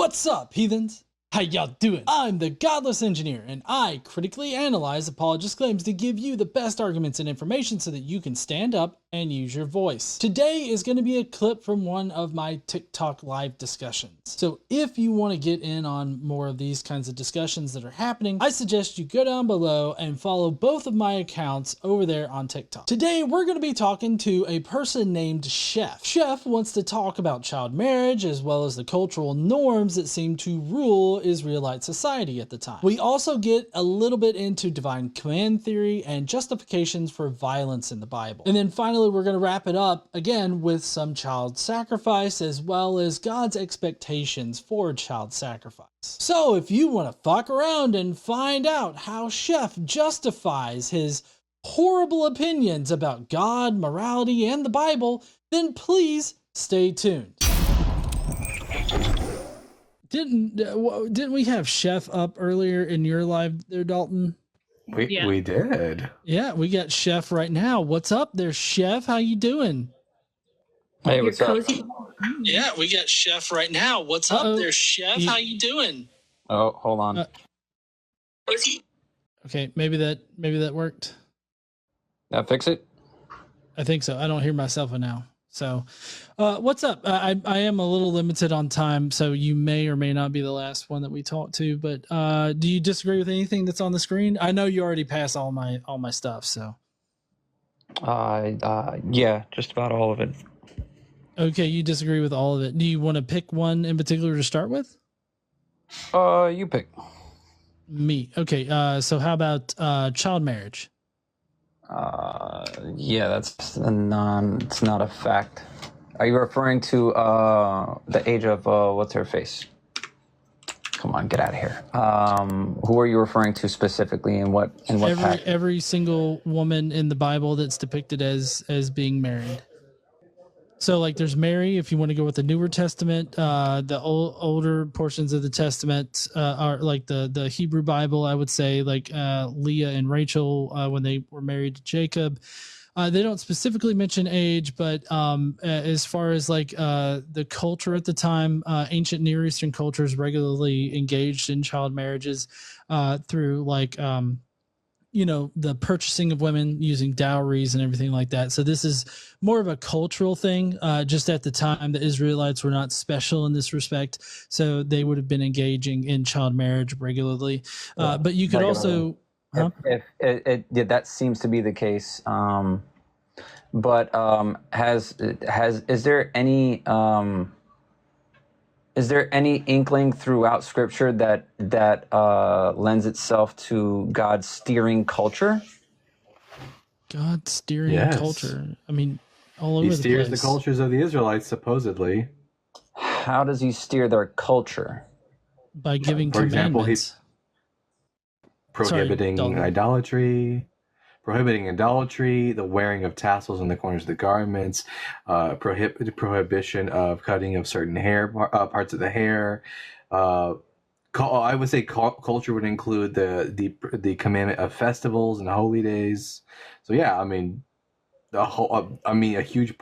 What's up, heathens? How y'all doing? I'm the Godless engineer, and I critically analyze apologist claims to give you the best arguments and information so that you can stand up and use your voice. Today is going to be a clip from one of my TikTok live discussions. So if you want to get in on more of these kinds of discussions that are happening, I suggest you go down below and follow both of my accounts over there on TikTok. Today, we're going to be talking to a person named Chef. Chef wants to talk about child marriage as well as the cultural norms that seem to rule Israelite society at the time. We also get a little bit into divine command theory and justifications for violence in the Bible. And then finally, we're going to wrap it up again with some child sacrifice as well as God's expectations for child sacrifice. So if you want to fuck around and find out how Chef justifies his horrible opinions about God, morality, and the Bible, then please stay tuned. Didn't we have Chef up earlier in your live there, Dalton? We did. Yeah, we got Chef right now. What's up there, Chef? How you doing? Hey, what's up? Yeah, we got Chef right now. What's up there, Chef? How you doing? Oh, hold on. Okay, maybe that worked. That fix it? I think so. I don't hear myself now. So, what's up? I am a little limited on time, so you may or may not be the last one that we talk to. But do you disagree with anything that's on the screen? I know you already passed all my stuff. So, yeah, just about all of it. Okay, you disagree with all of it. Do you want to pick one in particular to start with? You pick. Me. Okay. So how about child marriage? Yeah, it's not a fact. Are you referring to the age of what's her face? Come on, get out of here. Who are you referring to specifically, and what passage? Every single woman in the Bible that's depicted as being married. So, like, there's Mary, if you want to go with the Newer Testament. The older portions of the Testament are like the Hebrew Bible, I would say, like Leah and Rachel when they were married to Jacob. They don't specifically mention age, but as far as like the culture at the time, ancient Near Eastern cultures regularly engaged in child marriages through like the purchasing of women using dowries and everything like that. So this is more of a cultural thing. Just at the time, the Israelites were not special in this respect, so they would have been engaging in child marriage regularly. But you could also, if that seems to be the case. But is there any inkling throughout Scripture that lends itself to God steering culture? God steering culture. I mean, all over the place. He steers the cultures of the Israelites, supposedly. How does he steer their culture? By giving For example, commandments. he's prohibiting idolatry, the wearing of tassels on the corners of the garments, prohibition of cutting of certain hair parts of the hair. I would say culture would include the commandment of festivals and holy days. So yeah, I mean, a huge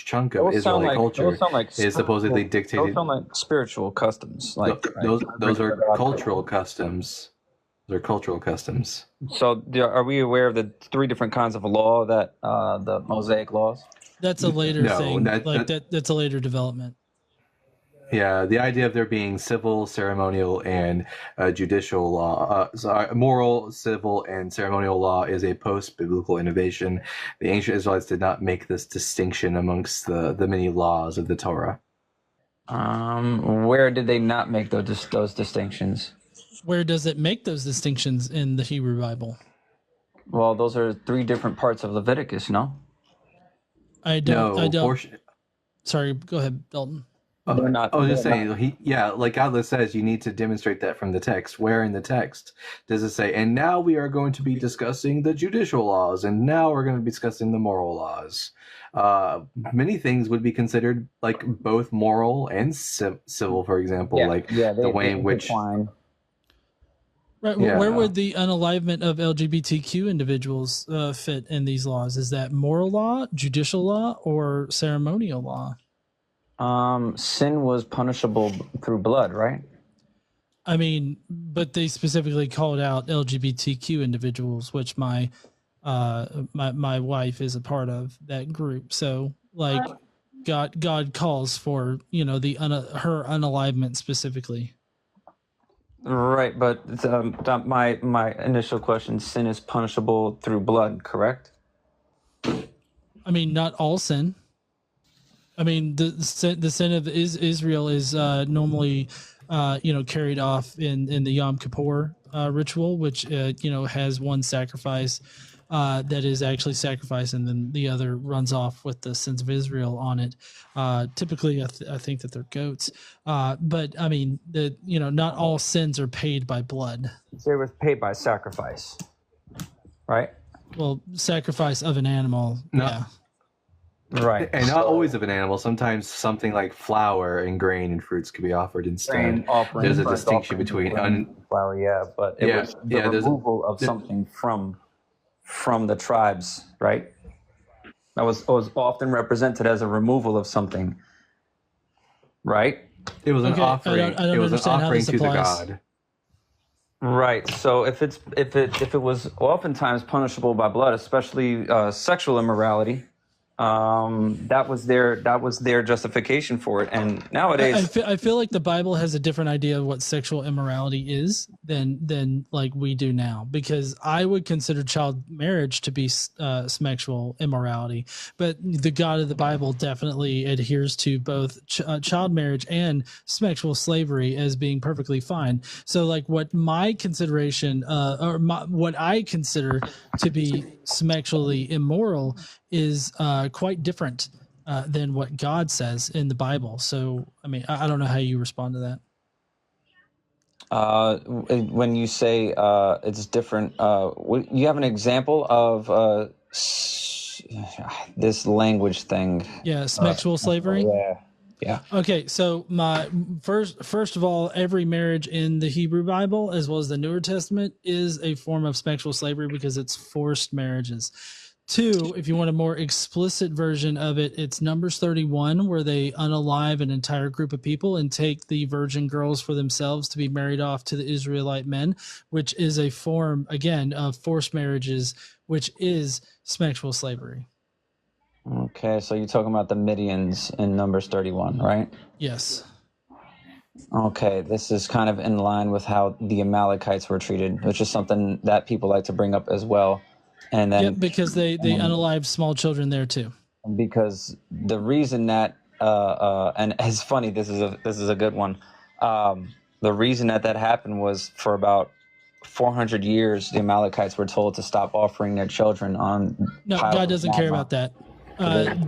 chunk of Israeli culture is supposedly dictated. Those sound like spiritual customs. Those are cultural customs. They're cultural customs. So are we aware of the three different kinds of law that the Mosaic laws? That's a later thing. That's a later development. Yeah, the idea of there being civil, ceremonial, and judicial law, moral, civil, and ceremonial law is a post-biblical innovation. The ancient Israelites did not make this distinction amongst the many laws of the Torah. Where did they not make those distinctions? Where does it make those distinctions in the Hebrew Bible? Well, those are three different parts of Leviticus, no? I don't. Sorry, go ahead, Dalton. I was just saying, like Godless says, you need to demonstrate that from the text. Where in the text does it say, and now we are going to be discussing the judicial laws, and now we're going to be discussing the moral laws? Many things would be considered like both moral and civil, for example, the way in which... Right. Yeah. Where would the unalivement of LGBTQ individuals fit in these laws? Is that moral law, judicial law, or ceremonial law? Sin was punishable through blood, right? I mean, but they specifically called out LGBTQ individuals, which my wife is a part of that group. So like God calls for, you know, her unalivement specifically. Right, but my initial question: sin is punishable through blood, correct? I mean, not all sin. I mean, the sin of Israel is normally, carried off in the Yom Kippur ritual, which has one sacrifice that is actually sacrificed, and then the other runs off with the sins of Israel on it. Typically, I think that they're goats, but I mean, not all sins are paid by blood. They were paid by sacrifice, right? Well, sacrifice of an animal, No. yeah. Right, and not always of an animal. Sometimes something like flour and grain and fruits could be offered instead. There's a distinction between flour, but it was the removal of something from the tribes, right? That was often represented as a removal of something, right? It was an offering. I don't it was an understand how offering this to the applies. god. Right. So if it was oftentimes punishable by blood, especially sexual immorality, that was their justification for it. And nowadays, I feel like the Bible has a different idea of what sexual immorality is than like we do now, because I would consider child marriage to be sexual immorality, but the God of the Bible definitely adheres to both child marriage and sexual slavery as being perfectly fine. So like what my consideration what I consider to be sexually immoral is quite different than what God says in the Bible. So, I mean, I don't know how you respond to that. When you say it's different, you have an example of this language thing. Yeah, sexual slavery. Yeah. Okay, so my first of all, every marriage in the Hebrew Bible as well as the Newer Testament is a form of sexual slavery because it's forced marriages. 2, if you want a more explicit version of it, it's Numbers 31, where they unalive an entire group of people and take the virgin girls for themselves to be married off to the Israelite men, which is a form, again, of forced marriages, which is sexual slavery. Okay, so you're talking about the Midians in Numbers 31, right? Yes. Okay, this is kind of in line with how the Amalekites were treated, which is something that people like to bring up as well. And then, because they unalive small children there too. Because the reason that and it's funny, this is a good one. The reason that happened was for about 400 years, the Amalekites were told to stop offering their children on. No, God doesn't care about that.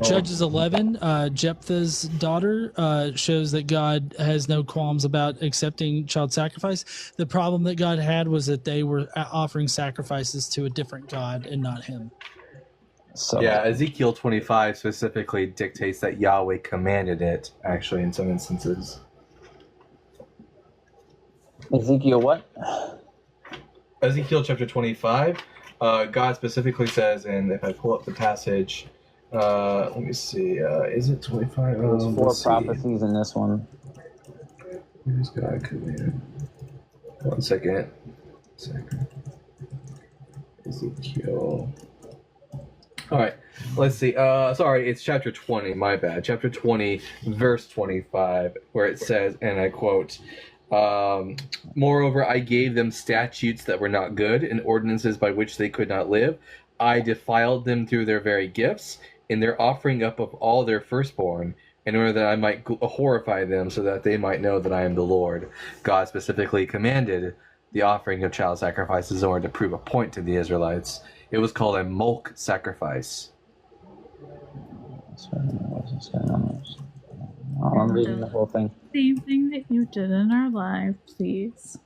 Judges 11, Jephthah's daughter shows that God has no qualms about accepting child sacrifice. The problem that God had was that they were offering sacrifices to a different God and not him. So yeah, Ezekiel 25 specifically dictates that Yahweh commanded it, actually, in some instances. Ezekiel what? Ezekiel chapter 25, God specifically says, and if I pull up the passage... let me see. Is it 25? There's 4 prophecies in this one. Where's God command? 1 second. Ezekiel. All right. Let's see. Sorry, it's chapter 20. My bad. Chapter 20, verse 25, where it says, and I quote, "Moreover, I gave them statutes that were not good, and ordinances by which they could not live. I defiled them through their very gifts, in their offering up of all their firstborn, in order that I might horrify them, so that they might know that I am the Lord." God specifically commanded the offering of child sacrifices in order to prove a point to the Israelites. It was called a Mulk sacrifice. I'm reading the whole thing. Same thing that you did in our live, please.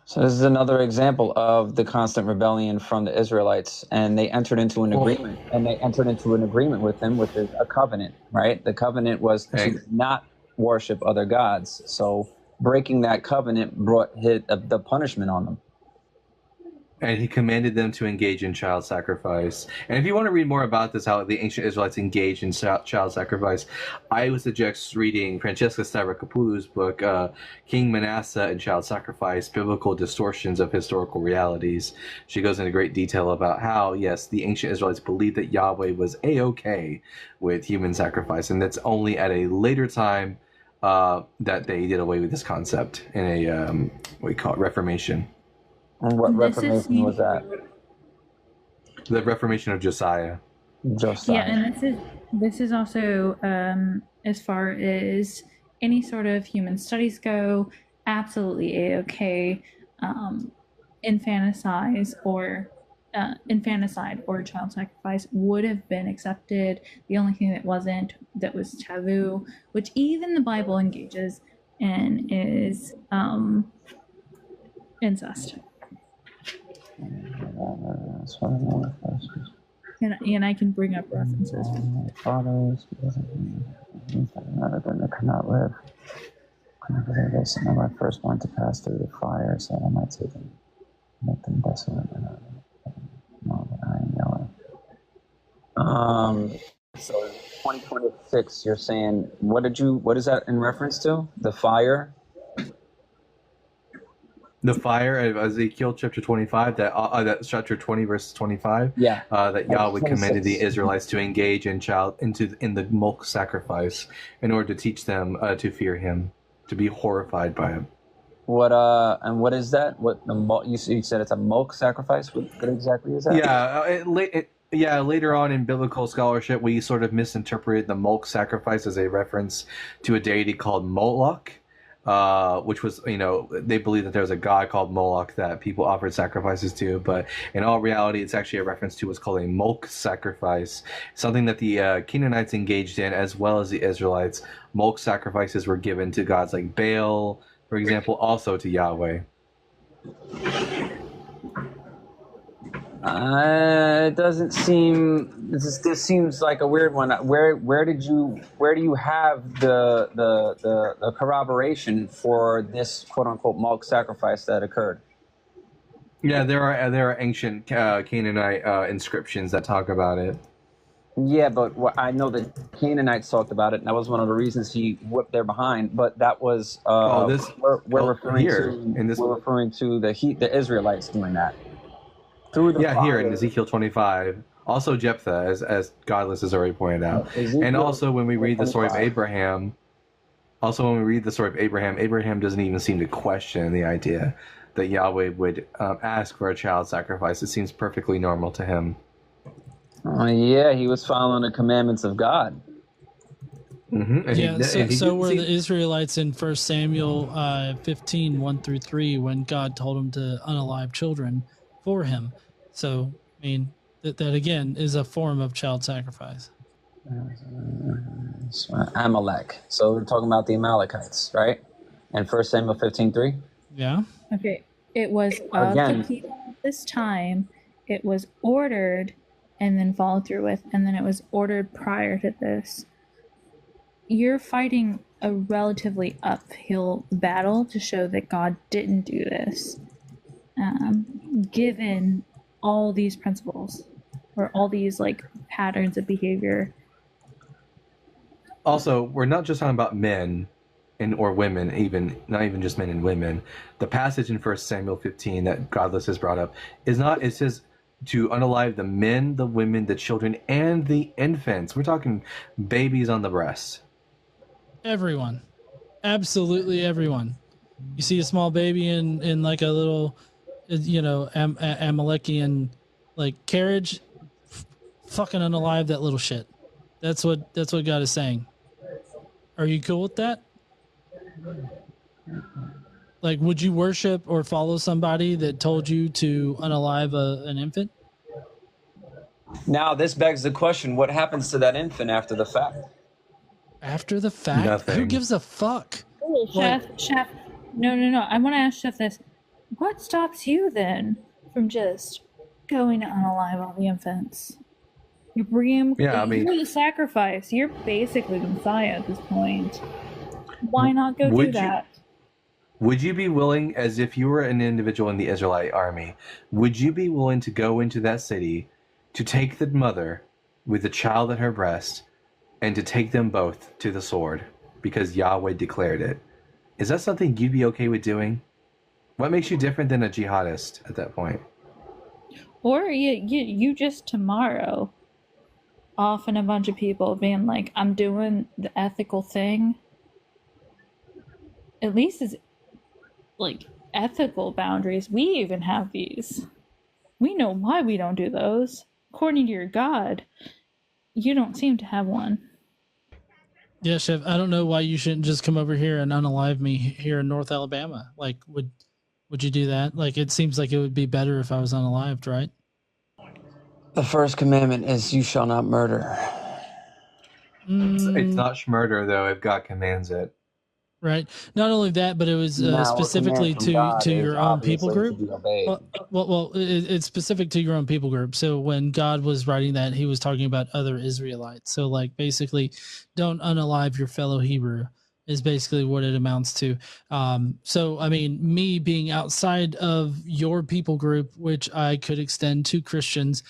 So this is another example of the constant rebellion from the Israelites, and they entered into an agreement, with him, which is a covenant, right? The covenant was to not worship other gods. So breaking that covenant brought the punishment on them. And he commanded them to engage in child sacrifice. And if you want to read more about this, how the ancient Israelites engaged in child sacrifice, I would suggest reading Francesca Stavrakopoulou's book, King Manasseh and Child Sacrifice, Biblical Distortions of Historical Realities. She goes into great detail about how, yes, the ancient Israelites believed that Yahweh was A-okay with human sacrifice, and that's only at a later time that they did away with this concept in a, what we call it, Reformation. And what Reformation was that? The Reformation of Josiah. Yeah, and this is also as far as any sort of human studies go, absolutely a-okay. Infanticide or child sacrifice would have been accepted. The only thing that wasn't, that was taboo, which even the Bible engages in, is incest. And I can bring up references. Fathers, because they could not live. They sent my firstborn to pass through the fire, so I might take them, make them desolate. No, but I am yelling. So 2026, you're saying, what is that in reference to? The fire? The fire of Ezekiel chapter 25, that's chapter 20 verse 25. Yeah. That Yahweh commanded the Israelites to engage in the Mulk sacrifice in order to teach them to fear him, to be horrified by him. What what is that? What you said it's a Mulk sacrifice? What exactly is that? Yeah, later on in biblical scholarship, we sort of misinterpreted the Mulk sacrifice as a reference to a deity called Moloch. Which was, they believe that there was a god called Moloch that people offered sacrifices to, but in all reality, it's actually a reference to what's called a Mulk sacrifice, something that the Canaanites engaged in as well as the Israelites. Mulk sacrifices were given to gods like Baal, for example, also to Yahweh. It doesn't seem. This seems like a weird one. Where do you have the corroboration for this quote unquote Mulk sacrifice that occurred? Yeah, there are ancient Canaanite inscriptions that talk about it. Yeah, but I know that Canaanites talked about it, and that was one of the reasons he whipped their behind. But that was we're referring to the Israelites doing that. Here in Ezekiel 25, also Jephthah, as Godless has already pointed out, and also when we read the story of Abraham, Abraham doesn't even seem to question the idea that Yahweh would ask for a child sacrifice. It seems perfectly normal to him. Yeah, he was following the commandments of God. Mm-hmm. So were the Israelites in 1 Samuel 15, 1-3, when God told him to unalive children for him. So, I mean, that again is a form of child sacrifice. Amalek. So we're talking about the Amalekites, right? And 1 Samuel 15:3. Yeah. Okay. It was of the people at this time. It was ordered and then followed through with, and then it was ordered prior to this. You're fighting a relatively uphill battle to show that God didn't do this, given all these principles or all these patterns of behavior. Also, we're not just talking about men or women, not even just men and women. The passage in 1 Samuel 15 that Godless has brought up it says to unalive the men, the women, the children, and the infants. We're talking babies on the breast. Everyone. Absolutely everyone. You see a small baby in like a little, Amalekian carriage, fucking unalive that little shit. That's what God is saying. Are you cool with that? Would you worship or follow somebody that told you to unalive an infant? Now, this begs the question, what happens to that infant after the fact? After the fact? Nothing. Who gives a fuck? Oh, Chef. No. I want to ask Chef this. What stops you then from just going to unalive all the infants? You bring them you're the sacrifice. You're basically the Messiah at this point. Why not go do that? would you be willing, as if you were an individual in the Israelite army, would you be willing to go into that city to take the mother with the child at her breast and to take them both to the sword because Yahweh declared it? Is that something you'd be okay with doing? What makes you different than a jihadist at that point? Or you just tomorrow off and a bunch of people being like, I'm doing the ethical thing. At least it's like ethical boundaries. We even have these. We know why we don't do those. According to your God, you don't seem to have one. Yeah, Chef, I don't know why you shouldn't just come over here and unalive me here in North Alabama. Like, would you do that? Like, it seems like it would be better if I was unalived, right? The first commandment is you shall not murder. It's not murder, though, if God commands it. Right. Not only that, but it was specifically to your own people group. Well, it's specific to your own people group. So when God was writing that, he was talking about other Israelites. So like basically, don't unalive your fellow Hebrew is basically what it amounts to. So I mean, me being outside of your people group, which I could extend to Christians,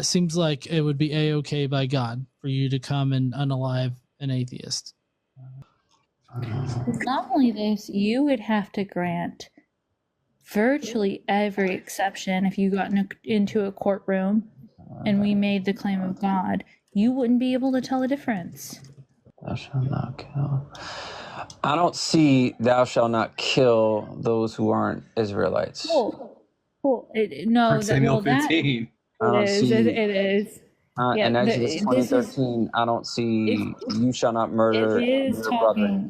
seems like it would be a-okay by God for you to come and unalive an atheist. Not only this, you would have to grant virtually every exception if you got into a courtroom and we made the claim of God. You wouldn't be able to tell the difference. Thou shalt not kill. I don't see thou shalt not kill those who aren't Israelites. Cool. Samuel 15. It is. In Exodus 20:13, I don't see you shall not murder your brother.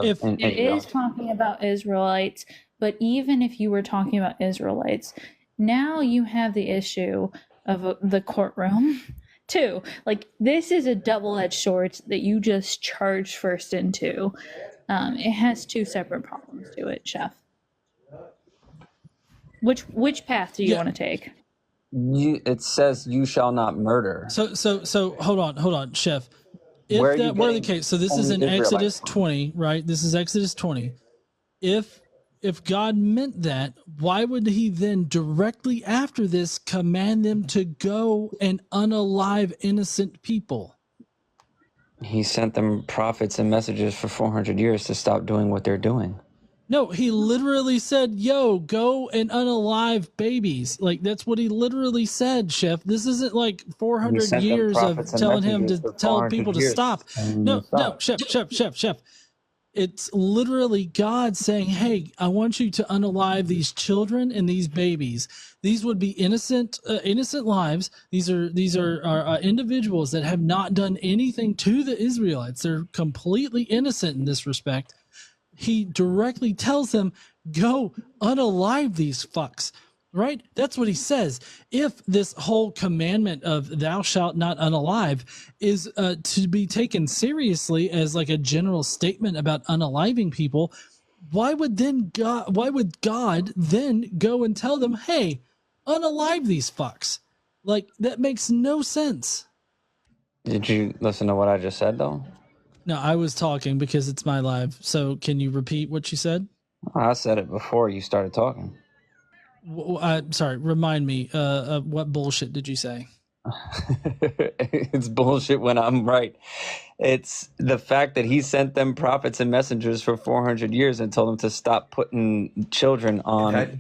It is talking about Israelites, but even if you were talking about Israelites, now you have the issue of the courtroom too. Like, this is a double-edged sword that you just charged first into. It has two separate problems to it, Chef. Which path do you want to take? It says you shall not murder. So hold on, Chef. If that were the case, so this is in Exodus 20, right? This is Exodus 20. If God meant that, why would he then directly after this command them to go and unalive innocent people? He sent them prophets and messages for 400 years to stop doing what they're doing. No, he literally said, yo, go and unalive babies. Like, that's what he literally said, Chef. This isn't like 400 years of telling him to tell people to stop. No, Chef. It's literally God saying, hey, I want you to unalive these children and these babies. These would be innocent lives. These are individuals that have not done anything to the Israelites. They're completely innocent in this respect. He directly tells them, go unalive these fucks, right? That's what he says. If this whole commandment of thou shalt not unalive is to be taken seriously as like a general statement about unaliving people, why would God then go and tell them, hey, unalive these fucks? Like, that makes no sense. Did you listen to what I just said, though? No, I was talking because it's my live. So can you repeat what you said? I said it before you started talking. Sorry, remind me. What bullshit did you say? It's bullshit when I'm right. It's the fact that he sent them prophets and messengers for 400 years and told them to stop putting children on.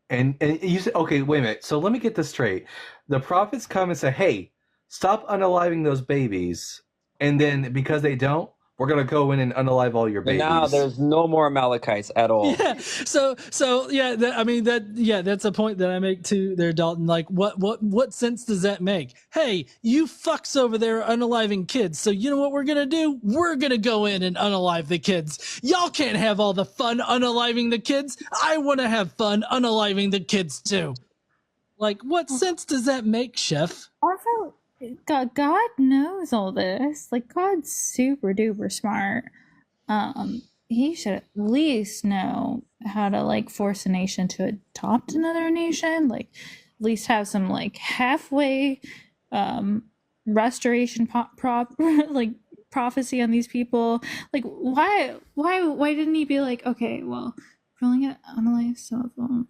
And you say, okay, wait a minute. So let me get this straight. The prophets come and say, hey, stop unaliving those babies. And then because they don't, we're going to go in and unalive all your babies. But now there's no more Amalekites at all. Yeah. So yeah, that's a point that I make too there, Dalton. Like, what sense does that make? Hey, you fucks over there are unaliving kids. So you know what we're going to do? We're going to go in and unalive the kids. Y'all can't have all the fun unaliving the kids. I want to have fun unaliving the kids too. Like, what sense does that make, Chef? Also, God knows all this. Like, God's super duper smart. He should at least know how to like force a nation to adopt another nation. Like, at least have some like halfway restoration prophecy on these people. Like, why didn't he be like, okay, well, we're only gonna analyze some of them,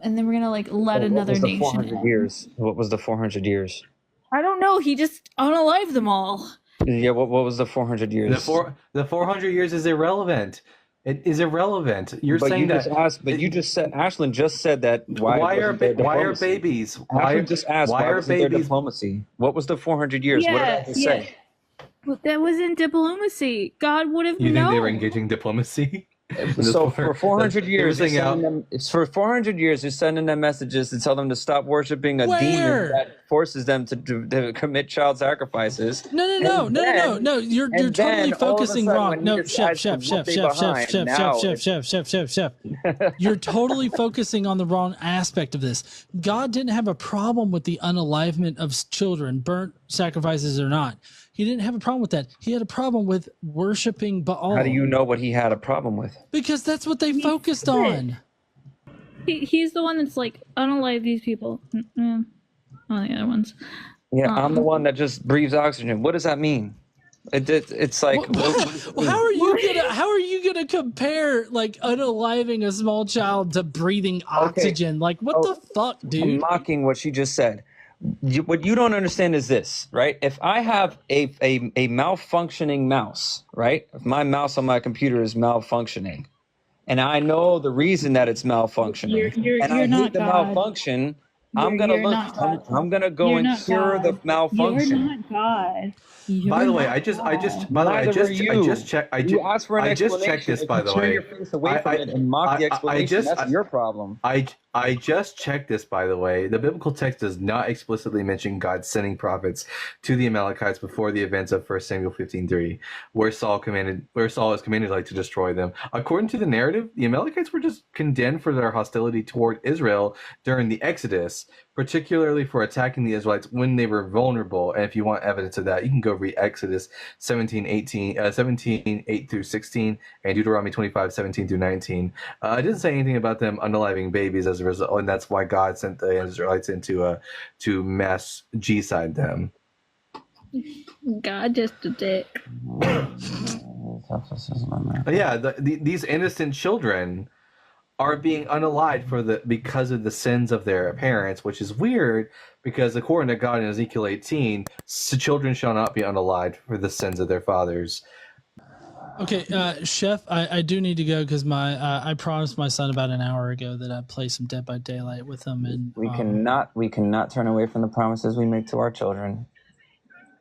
and then we're gonna like let another nation 400 in. years? What was the 400 years? I don't know. He just unalived them all. Yeah, what was the 400 years? The 400 years is irrelevant. It is irrelevant. You're But saying you that. just asked. But you just said. Ashland just said that. Why are babies? Ashland just asked. Why are wasn't there babies? Diplomacy? What was the 400 years? What did I just say? But that wasn't diplomacy. God would have You known. think they were engaging diplomacy? So for 400 years, Everything out. it's for 400 years, you're sending them messages to tell them to stop worshiping a demon that forces them to commit child sacrifices. No. You're totally focusing wrong. No, chef. You're totally focusing on the wrong aspect of this. God didn't have a problem with the unalivement of children, burnt sacrifices or not. He didn't have a problem with that. He had a problem with worshiping Baal. How do you know what he had a problem with? Because that's what they focused on. He's the one that's like, unalive these people. All the other ones. Yeah, I'm the one that just breathes oxygen. What does that mean? It's like, well, how are you gonna compare like unaliving a small child to breathing oxygen? Okay. Like, what the fuck, dude? I'm mocking what she just said. What you don't understand is this, right? If I have a malfunctioning mouse, right? If my mouse on my computer is malfunctioning, and I know the reason that it's malfunctioning, and I hate the malfunction, I'm gonna go and cure the malfunction. You're not God. By the way, I just checked. I just checked this. By the way, your face away from it and mock the explanation. That's your problem. I just checked this. By the way, the biblical text does not explicitly mention God sending prophets to the Amalekites before the events of 1 Samuel 15:3, where Saul is commanded like to destroy them. According to the narrative, the Amalekites were just condemned for their hostility toward Israel during the Exodus, particularly for attacking the Israelites when they were vulnerable. And if you want evidence of that, you can go read Exodus 17:8-16 and Deuteronomy 25:17-19. It didn't say anything about them unaliving babies as a result, and that's why God sent the Israelites into to mass G-side them. God just a dick. Yeah, these innocent children are being unalived because of the sins of their parents, which is weird because according to God in Ezekiel 18, children shall not be unalived for the sins of their fathers. Okay, Chef, I do need to go because I promised my son about an hour ago that I'd play some Dead by Daylight with him, and we cannot turn away from the promises we make to our children.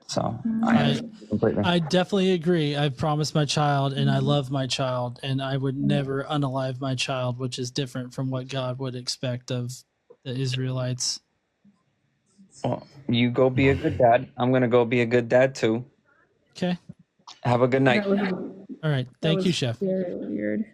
So I definitely agree. I've promised my child, and I love my child, and I would never unalive my child, which is different from what God would expect of the Israelites. Well, you go be a good dad. I'm gonna go be a good dad too. Okay. Have a good night. All right. Thank you, Chef. Very weird.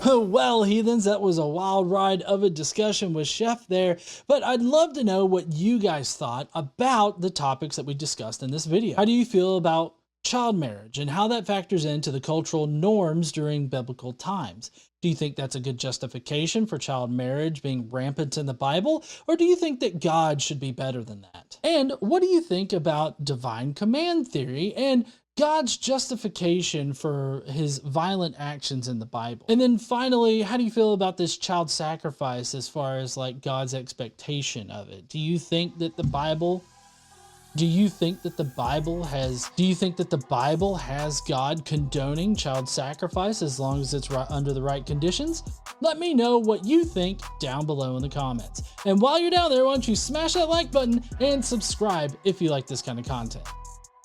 Oh, well, heathens, that was a wild ride of a discussion with Chef there, but I'd love to know what you guys thought about the topics that we discussed in this video. How do you feel about child marriage and how that factors into the cultural norms during biblical times? Do you think that's a good justification for child marriage being rampant in the Bible, or do you think that God should be better than that? And what do you think about divine command theory and God's justification for his violent actions in the Bible? And then finally, how do you feel about this child sacrifice as far as like God's expectation of it? Do you think that the Bible has God condoning child sacrifice as long as it's right under the right conditions? Let me know what you think down below in the comments. And while you're down there, why don't you smash that like button and subscribe if you like this kind of content.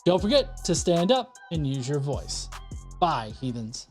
Don't forget to stand up and use your voice. Bye, heathens.